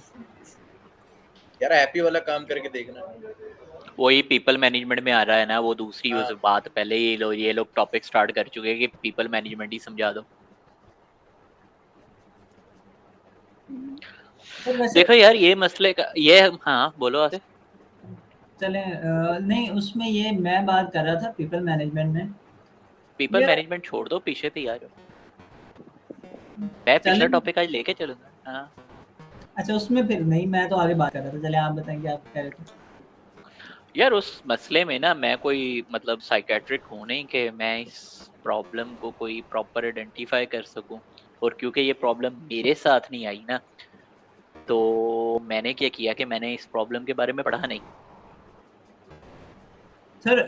यार हैप्पी वाला काम करके देखना। वही पीपल मैनेजमेंट में आ रहा है ना, वो दूसरी हाँ उस बात पहले ये लोग टॉपिक स्टार्ट कर चुके हैं कि पीपल मैनेजमेंट ही समझा दो। और वैसे देखो यार ये मसले का ये, हाँ बोलो आसिफ। चलें, नहीं उसमें ये मैं बात कर रहा था पीपल मैनेजमेंट में, पीपल यार मैनेजमेंट छोड़ दो, पीछे पे ही आ जाओ। मैं पिछला चलें, टॉपिक आज लेके चलूंगा। हाँ अच्छा उसमें फिर नहीं, मैं तो आगे बात कर रहा था, चले आप बताएंगे, आप कह रहे थे। यार उस मसले में ना मैं कोई मतलब साइकेट्रिक हूँ नहीं कि मैं इस प्रॉब्लम को कोई प्रॉपर आइडेंटिफाई कर सकूं। और क्योंकि ये प्रॉब्लम मेरे साथ नहीं आई ना, तो मैंने क्या किया कि मैंने इस प्रॉब्लम के बारे में पढ़ा नहीं, सर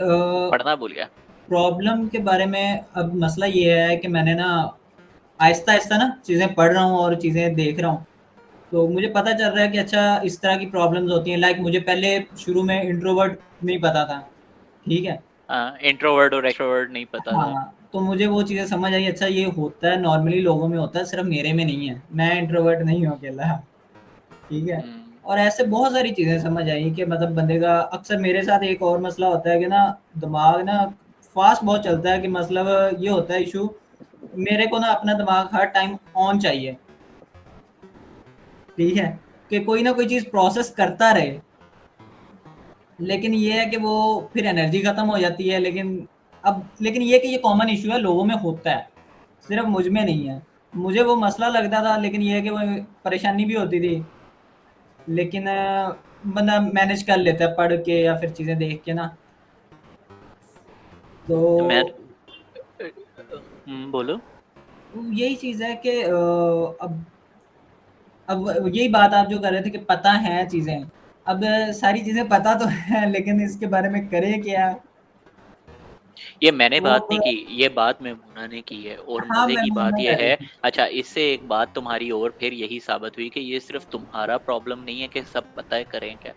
पढ़ना भूल गया। प्रॉब्लम के बारे में अब मसला ये है कि मैंने ना आहिस्ता-आहिस्ता ना चीज़ें पढ़ रहा हूँ और चीज़ें देख रहा हूँ, तो मुझे पता चल रहा है कि अच्छा इस तरह की प्रॉब्लम्स होती हैं, लाइक मुझे पहले शुरू में इंट्रोवर्ट नहीं पता था, ठीक है? हाँ इंट्रोवर्ट और एक्सट्रोवर्ट नहीं पता था। हाँ, तो मुझे वो चीज़ें समझ आई, अच्छा ये होता है, नॉर्मली लोगों में होता है, सिर्फ़ मेरे में नहीं है, मैं इंट्रोवर्ट नहीं हूँ अकेला, ठीक है? हम्म, और ऐसे बहुत सारी चीज़ें समझ आई कि मतलब बंदे का अक्सर मेरे साथ एक और मसला होता है कि ना दिमाग ना फ़ास्ट बहुत चलता है, कि मतलब ये होता है इश्यू, मेरे को ना अपना दिमाग हर टाइम ऑन चाहिए, ठीक है? कि कोई ना कोई चीज़ प्रोसेस करता रहे। लेकिन ये है कि वो फिर एनर्जी खत्म हो जाती है, लेकिन ये कि ये कॉमन इश्यू है, लोगों में होता है, सिर्फ मुझ में नहीं है। मुझे वो मसला लगता था, लेकिन ये है कि वो परेशानी भी होती थी, लेकिन बंदा मैनेज कर लेता है पढ़ के या फिर चीज़ें देख के ना, तो मैं बोलो। यही चीज़ है कि अब यही बात आप जो कर रहे थे कि पता है चीज़ें, अब सारी चीज़ें पता तो है, लेकिन इसके बारे में करें क्या? ये मैंने वो बात नहीं की, ये बात मेमूना ने की है, और हाँ, मजे मैं की बात मानना ये कर रही है। थी। अच्छा इससे एक बात तुम्हारी और फिर यही साबित हुई कि ये सिर्फ तुम्हारा प्रॉब्लम नहीं है कि सब पता है करें क्या।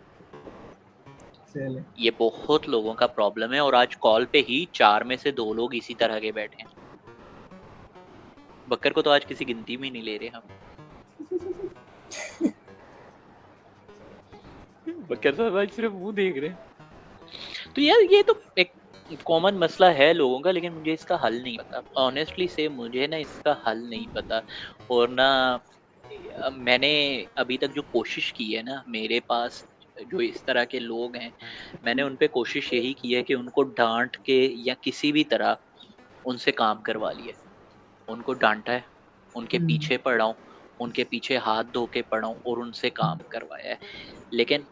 चलिए। ये बहुत लोगों का प्रॉब्लम है, और आज कॉल पे ही 4 में से 2 लोग इसी तरह के बैठे हैं। बकर को तो आज किसी गिनती में नहीं ले रहे हम। बकर साहब आज सिर्फ मुंह देख रहे हैं। तो यार ये तो एक कॉमन मसला है लोगों का, लेकिन मुझे इसका हल नहीं पता, ऑनेस्टली से मुझे ना इसका हल नहीं पता। और ना मैंने अभी तक जो कोशिश की है ना, मेरे पास जो इस तरह के लोग हैं, मैंने उन पे कोशिश यही की है कि उनको डांट के या किसी भी तरह उनसे काम करवा लिया है। उनको डांटा है, उनके हुँ। पीछे पड़ा हूँ, उनके पीछे हाथ धो के पड़ा हूँ और उनसे काम करवाया है। लेकिन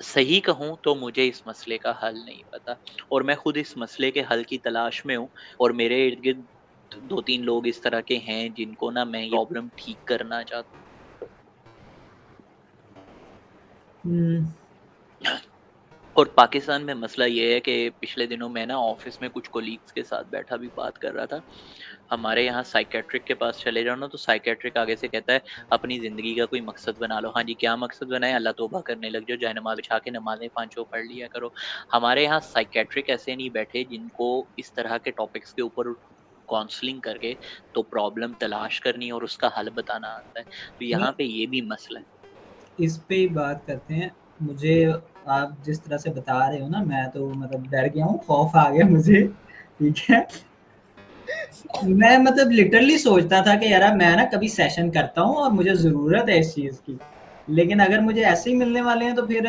सही कहूँ तो मुझे इस मसले का हल नहीं पता और मैं खुद इस मसले के हल की तलाश में हूँ और मेरे इर्द-गिर्द 2-3 लोग इस तरह के हैं जिनको ना मैं ये प्रॉब्लम ठीक करना चाहता हुँ। और पाकिस्तान में मसला ये है कि पिछले दिनों मैं ना ऑफ़िस में कुछ कोलीग्स के साथ बैठा भी बात कर रहा था। हमारे यहाँ साइकियाट्रिक के पास चले जाओ ना तो साइकियाट्रिक आगे से कहता है अपनी ज़िंदगी का कोई मकसद बना लो। हाँ जी, क्या मकसद बनाएँ? अल्लाह तौबा करने लग जाओ, जयनमाज़ बिछा के नमाज़ें 5 वक़्त पढ़ लिया करो। हमारे यहाँ साइकियाट्रिक ऐसे नहीं बैठे जिनको इस तरह के टॉपिक्स के ऊपर काउंसलिंग करके तो प्रॉब्लम तलाश करनी और उसका हल बताना आता है। तो नहीं, यहाँ पे ये भी मसला है। इस पे ही बात करते हैं। मुझे आप जिस तरह से बता रहे हो ना, मैं तो मतलब डर गया हूँ, खौफ आ गया मुझे, ठीक है? मैं मतलब लिटरली सोचता था कि यार मैं ना कभी सेशन करता हूँ और मुझे ज़रूरत है इस चीज़ की। लेकिन अगर मुझे ऐसे ही मिलने वाले हैं तो फिर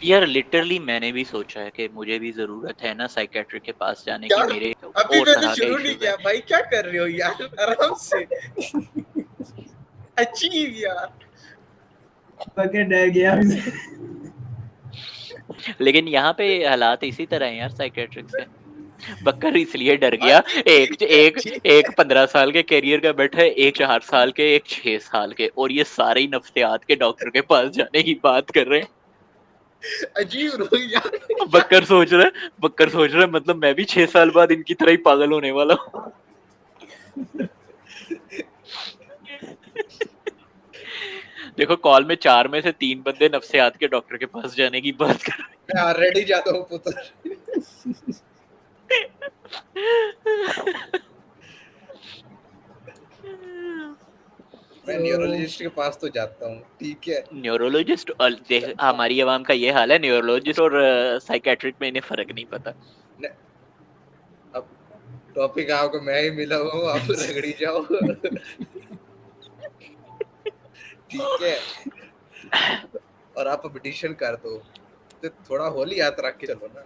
यार लिटरली मैंने भी सोचा है कि मुझे भी ज़रूरत है ना साइकियाट्रिक के पास जाने की, क्या मेरे अभी और मैंने तरह के शुरू नहीं इश्यूज़ हैं। किया भाई, क्या कर रहे हो यार, आराम से। अजीब यार। पकड़ डर गया मुझे। लेकिन यहाँ पे हालात इसी तरह हैं यार साइकियाट्रिक से। बक्कर इसलिए डर हाँ, गया, एक ठीक है, एक ठीक एक 15 साल के करियर का बैठा है, एक 4 साल के, एक 6 साल के और ये सारे ही नफ्सियात के डॉक्टर के पास जाने की बात कर रहे हैं। है, अजीब लोग यार। यार बक्कर सोच रहा है मतलब मैं भी 6 साल बाद इनकी तरह ही पागल होने वाला हूँ। देखो कॉल में 4 में से 3 बंदे नफ्सियात के डॉक्टर के पास जाने की बात कर मैं ऑलरेडी जाता हूँ पुत्र। मैं तो न्यूरोलॉजिस्ट के पास तो जाता हूँ, ठीक है। न्यूरोलॉजिस्ट देख हमारी आवाम का ये हाल है, न्यूरोलॉजिस्ट और साइकियाट्रिक में इन्हें फ़र्क नहीं पता। न- अब टॉपिक आपको मैं ही मिला हूँ, आप रगड़ी जाओ। ठीक है, और आप पिटीशन कर दो तो थोड़ा होली याद रख के चलो ना।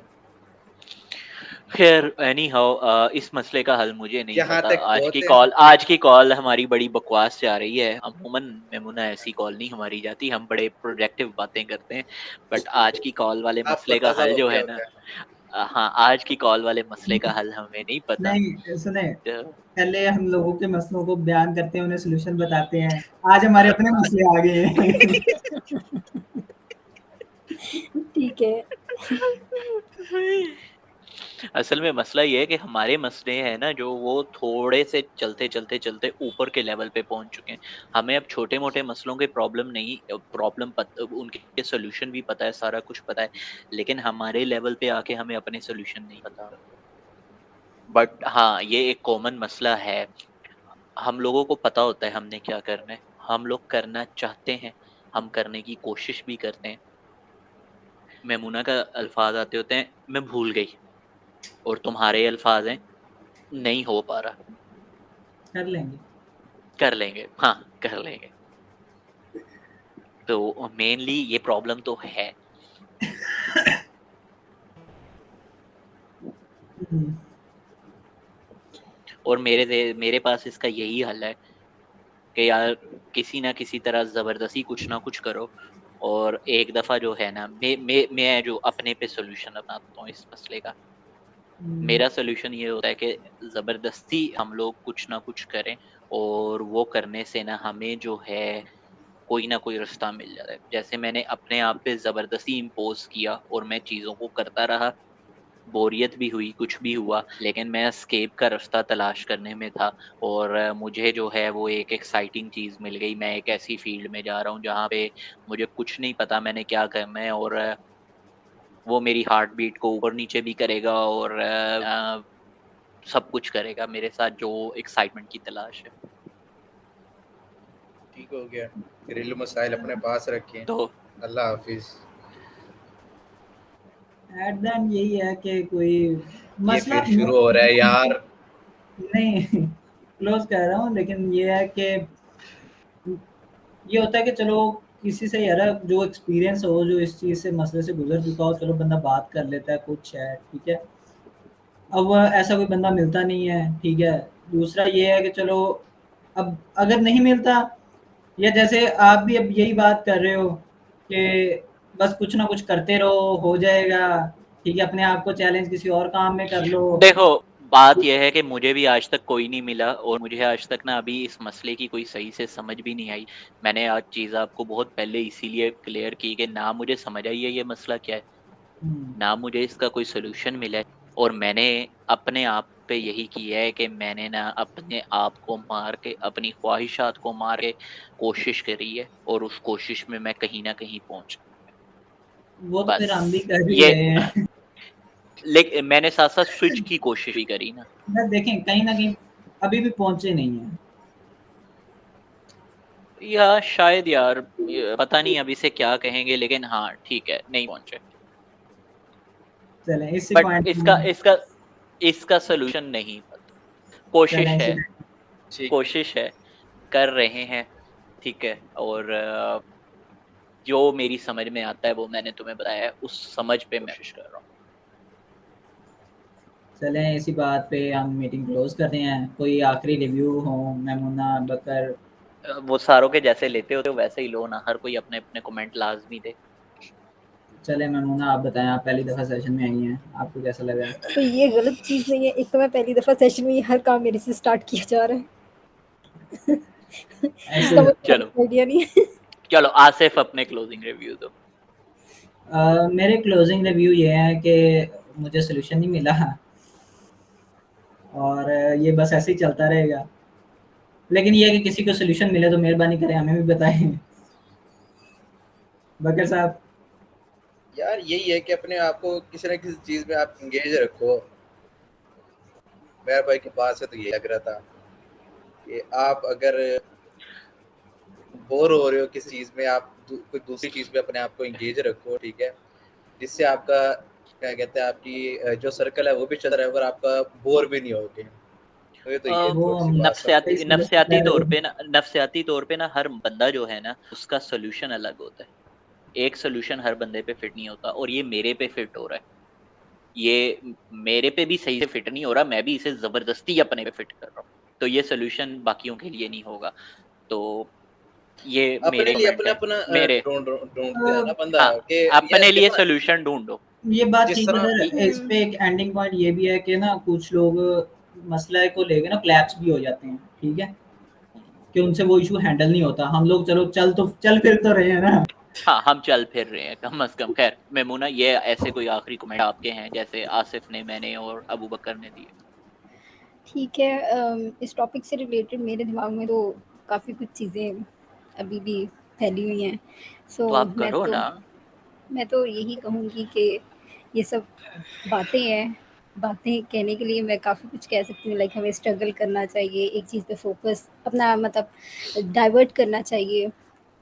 खैर एनी हाउ इस मसले का हल मुझे नहीं यहाँ पता। तक आज की पहुंचे। कॉल आज की कॉल हमारी बड़ी बकवास जा रही है। अमूमन मेमुना ऐसी कॉल नहीं हमारी जाती, हम बड़े प्रोडक्टिव बातें करते हैं। बट आज की कॉल वाले आपको मसले का ताजा हल हो जो गया है हो ना, क्या? हाँ आज की कॉल वाले मसले का हल हमें नहीं पता। नहीं, सुने, तो पहले हम लोगों के मसलों को बयान करते हैं, उन्हें सॉल्यूशन बताते हैं। आज हमारे अपने मसले आ गए हैं। ठीक है। असल में मसला ये है कि हमारे मसले हैं ना जो वो थोड़े से चलते ऊपर के लेवल पे पहुंच चुके हैं। हमें अब छोटे मोटे मसलों के प्रॉब्लम नहीं, उनके सोल्यूशन भी पता है, सारा कुछ पता है, लेकिन हमारे लेवल पे आके हमें अपने सोल्यूशन नहीं पता। बट हाँ ये एक कॉमन मसला है। हम लोगों को पता होता है हमने क्या करना है, हम लोग करना चाहते हैं, हम करने की कोशिश भी करते हैं। मेमुना का अल्फाज आते होते हैं मैं भूल गई, और तुम्हारे अल्फाज हैं नहीं हो पा रहा। कर लेंगे। कर लेंगे, हाँ, कर लेंगे। तो मेनली ये प्रॉब्लम तो है। हुँ। और मेरे पास इसका यही हल है कि यार किसी ना किसी तरह ज़बरदस्ती कुछ ना कुछ करो और एक दफ़ा जो है ना मैं जो अपने पे सॉल्यूशन अपनाता हूँ इस मसले का। हुँ। मेरा सॉल्यूशन ये होता है कि ज़बरदस्ती हम लोग कुछ ना कुछ करें और वो करने से ना हमें जो है कोई ना कोई रास्ता मिल जाता है। जैसे मैंने अपने आप पे ज़बरदस्ती इम्पोज़ किया और मैं चीज़ों को करता रहा, बोरियत भी हुई, कुछ भी हुआ, लेकिन मैं एस्केप का रास्ता तलाश करने में था और मुझे जो है वो एक एक्साइटिंग चीज़ मिल गई। मैं एक ऐसी फ़ील्ड में जा रहा हूँ जहाँ पे मुझे कुछ नहीं पता मैंने क्या करना है और वो मेरी हार्ट बीट को ऊपर-नीचे भी करेगा और सब कुछ करेगा मेरे साथ जो एक्साइटमेंट की तलाश है। ठीक हो गया, घरेलू मसाइल अपने पास रखें। तो अल्लाह हाफिज। एट द एंड यही है कि कोई ये मसला फिर शुरू हो रहा है यार। नहीं, क्लोज़ कर रहा हूँ, लेकिन ये है कि ये होता है कि चलो किसी से यार जो एक्सपीरियंस हो, जो इस चीज़ से मसले से गुज़र चुका हो, चलो बंदा बात कर लेता है, कुछ है, ठीक है। अब ऐसा कोई बंदा मिलता नहीं है, ठीक है। दूसरा ये है कि चलो अब अगर नहीं मिलता, या जैसे आप भी अब यही बात कर रहे हो कि बस कुछ ना कुछ करते रहो, हो जाएगा, ठीक है, अपने आप को चैलेंज किसी और काम में कर लो। देखो, बात यह है कि मुझे भी आज तक कोई नहीं मिला और मुझे आज तक ना अभी इस मसले की कोई सही से समझ भी नहीं आई। मैंने आज चीज़ आपको बहुत पहले इसीलिए क्लियर की कि ना मुझे समझ आई है ये मसला क्या है, हुँ, ना मुझे इसका कोई सॉल्यूशन मिला है, और मैंने अपने आप पे यही किया है कि मैंने ना अपने आप को मार के, अपनी ख्वाहिशात को मार के कोशिश करी है, और उस कोशिश में मैं कहीं न कहीं पहुँचा। वो तो बस फिर हम भी कर ही ये रहे हैं। मैंने साथ-साथ स्विच की कोशिश भी करी ना। बस देखें कहीं न कहीं अभी भी पहुँचे नहीं हैं। या शायद यार, ये पता नहीं अब इसे क्या कहेंगे, लेकिन हाँ, ठीक है, नहीं पहुँचे। चलें इसी बट पॉइंट इसका में इसका इसका सॉल्यूशन नहीं पता। कोशिश चलें है, इसी ठीक है। कोशिश है, कर रहे हैं, ठीक है? और जो मेरी समझ में आता है वो मैंने तुम्हें बताया है, उस समझ पे मैं कोशिश कर रहा हूँ। चलें इसी बात पे हम मीटिंग क्लोज़ करते हैं। कोई आखिरी रिव्यू हो, मैमुना, बकर? वो सारों के जैसे लेते हो तो वैसे ही लो ना, हर कोई अपने-अपने कमेंट लाज़मी दे। चलें मैमुना आप बताएँ, आप पहली दफ़ा सेशन में आई हैं, आपको कैसा लगा? तो ये गलत चीज़ नहीं है, एक तो मैं पहली दफ़ा सेशन में ये हर काम मेरे से स्टार्ट किया जा रहा है। ऐसे इसका मुझे चलो, आइडिया नहीं है। चलो आसिफ अपने क्लोजिंग रिव्यू दो। मेरे क्लोजिंग रिव्यू ये है कि मुझे सॉल्यूशन नहीं मिला और ये बस ऐसे ही चलता रहेगा। लेकिन ये है कि किसी को सॉल्यूशन मिले तो मेहरबानी करें हमें भी बताएँ। बकर साहब? यार यही है कि अपने आप को किसी न किसी चीज में आप एंगेज रखो। मेरे भाई की बात से तो ये लग रहा था कि आप अगर बोर हो रहे हो किसी चीज में, आप कोई दूसरी चीज में अपने आप को एंगेज रखो, ठीक है, जिससे आपका क्या कहते हैं, आपकी जो सर्कल है वो भी चल रहा है और आपका बोर भी नहीं होगे। तो ये वो थोड़ी सी हम बात समझ। नफ्सियाती तौर पे ना हर बंदा जो है ना, उसका सॉल्यूशन अलग होता है। एक सॉल्यूशन हर बंदे पे फिट नहीं होता, और ये मेरे पे फिट हो रहा है। ये मेरे पे भी सही से फिट नहीं हो रहा, मैं भी इसे ज़बरदस्ती अपने पे फिट कर रहा हूँ। तो ये सॉल्यूशन बाकियों के लिए नहीं होगा। तो ये अपने मेरे लिए कमेंट अपना है। अपना मेरे ढूंढते हैं अ, ना बंदा हाँ, कि यार अपने लिए देखो, सॉल्यूशन ढूँढो। ये बात जिस ठीक है तरह सर, इस पे एक एंडिंग पॉइंट ये भी है कि ना कुछ लोग मसले को लेके ना कोलैप्स भी हो जाते हैं, ठीक है? कि उनसे वो इश्यू हैंडल नहीं होता। हम लोग चलो चल फिर तो रहे हैं ना। हाँ, हम चल फिर रहे हैं कम से कम। ख़ैर मेमूना, ये ऐसे कोई आखिरी कमेंट आपके हैं जैसे आसिफ ने, मैंने और अबू बकर ने दिए? ठीक है, इस टॉपिक से रिलेटेड मेरे दिमाग में तो काफ़ी कुछ चीज़ें अभी भी फैली हुई हैं। सो तो आप करो ना। मैं तो यही कहूँगी कि ये सब बातें हैं। बातें कहने के लिए मैं काफ़ी कुछ कह सकती हूँ, लाइक हमें स्ट्रगल करना चाहिए, एक चीज़ पे फ़ोकस अपना मतलब डाइवर्ट करना चाहिए।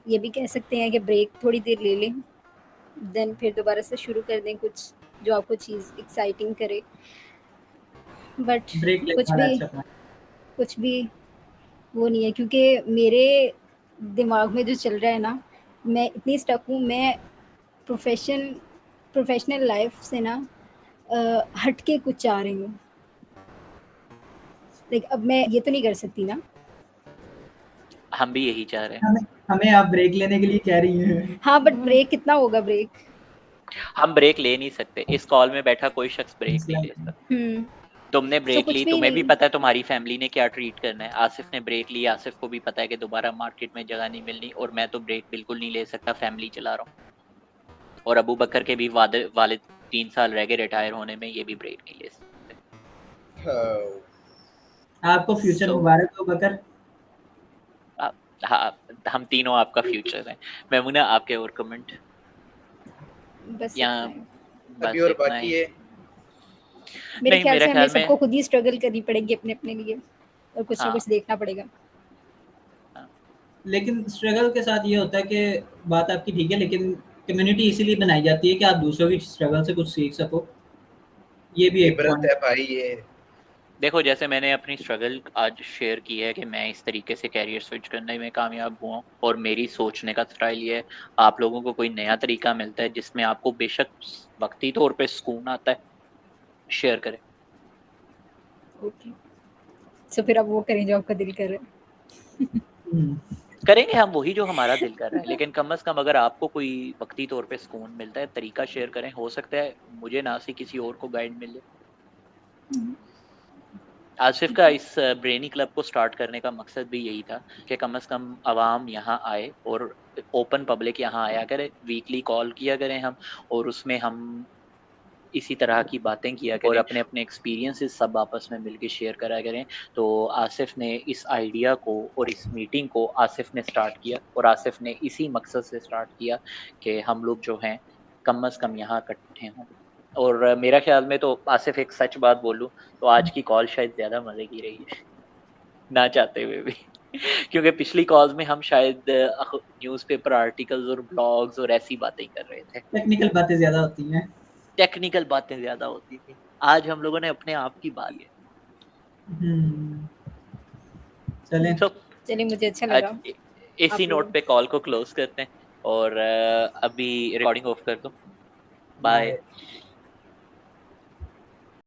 ये भी कह सकते हैं कि ब्रेक थोड़ी देर ले लें, देन फिर दोबारा से शुरू कर दें कुछ जो आपको चीज़ एक्साइटिंग करे। बट ब्रेक लेना कुछ बड़ा भी अच्छा था। कुछ भी वो नहीं है, क्योंकि मेरे दिमाग में जो चल रहा है ना, मैं इतनी स्टक हूँ, मैं प्रोफ़ेशनल लाइफ़ से ना हट के कुछ चाह रही हूँ। लाइक अब मैं ये तो नहीं कर सकती ना। हम भी यही चाह रहे हैं। हमें हमें आप ब्रेक लेने के लिए कह रही हैं। हाँ, बट ब्रेक कितना होगा ब्रेक? हम ब्रेक ले नहीं सकते। इस कॉल में बैठा कोई शख्स ब्रेक नहीं मसला ले सकता। हुँ, तुमने सो ब्रेक ली, कुछ भी तुम्हें भी नहीं। पता है तुम्हारी फैमिली ने क्या ट्रीट करना है। आसिफ ने ब्रेक ली, आसिफ को भी पता है कि दोबारा मार्केट में जगह नहीं मिलनी, और मैं तो ब्रेक बिल्कुल नहीं ले सकता, फैमिली चला रहा हूँ। और अबू बकर के भी वालिद 3 साल रह गए रिटायर होने में, ये भी ब्रेक नहीं ले सकते। आपको फ्यूचर सो मुबारक हो बकर। हाँ, हम तीनों आपका फ्यूचर हैं। मेमुना, आपके और कमेंट? बस या इतना ही। अभी बस और इतना बाकी ही? है। मेरे नहीं, ख़्याल मेरे से हमें ख्याल में सबको खुद ही स्ट्रगल करनी पड़ेगी अपने-अपने लिए, और कुछ ना हाँ, कुछ देखना पड़ेगा। हाँ। लेकिन स्ट्रगल के साथ ये होता है कि बात आपकी ठीक है, लेकिन कम्युनिटी इसीलिए बनाई जाती है कि आप दूसरों की स्ट्रगल से कुछ सीख सको। ये भी एक इबरत पॉइंट। है भाई ये। देखो, जैसे मैंने अपनी स्ट्रगल आज शेयर की है कि मैं इस तरीके से करियर स्विच करने में कामयाब हुआ हूँ, और मेरी सोचने का स्टाइल ये है। आप लोगों को कोई नया तरीका मिलता है जिसमें आपको बेशक वक्ती तौर पे सुकून आता है, शेयर करें। ओके, सो फिर अब वो करें जो आपका दिल कर रहा है। करेंगे हम वही जो हमारा दिल कर रहा है, लेकिन कम से कम अगर आपको कोई वक्ती तौर पे सुकून मिलता है, तरीका शेयर करें, हो सकता है मुझे ना से किसी और को गाइड मिले। आसिफ का इस ब्रेनी क्लब को स्टार्ट करने का मकसद भी यही था कि कम से कम आवाम यहाँ आए और ओपन पब्लिक यहाँ आया करे, वीकली कॉल किया करें हम, और उसमें हम इसी तरह की बातें किया करें और अपने अपने एक्सपीरियंसेस सब आपस में मिलके शेयर करा करें। तो आसिफ ने इस आइडिया को और इस मीटिंग को आसिफ ने स्टार्ट किया, और आसिफ ने इसी मकसद से स्टार्ट किया कि हम लोग जो हैं कम से कम यहाँ इकट्ठे हों। और मेरा ख्याल में तो आसिफ एक सच बात बोलूं तो आज की कॉल शायद ज़्यादा मज़े की रही है, ना चाहते हुए भी क्योंकि पिछली कॉल्स में हम शायद न्यूज़पेपर आर्टिकल्स और ब्लॉग्स और ऐसी बातें कर रहे थे, टेक्निकल बातें ज़्यादा होती हैं। टेक्निकल बातें ज़्यादा होती थी। आज हम लोगों ने अपने आप की बात की। चलें। तो चलिए, मुझे अच्छा लगा। आज इसी नोट पे कॉल को क्लोज करते हैं और अभी रिकॉर्डिंग ऑफ कर दो। बाय।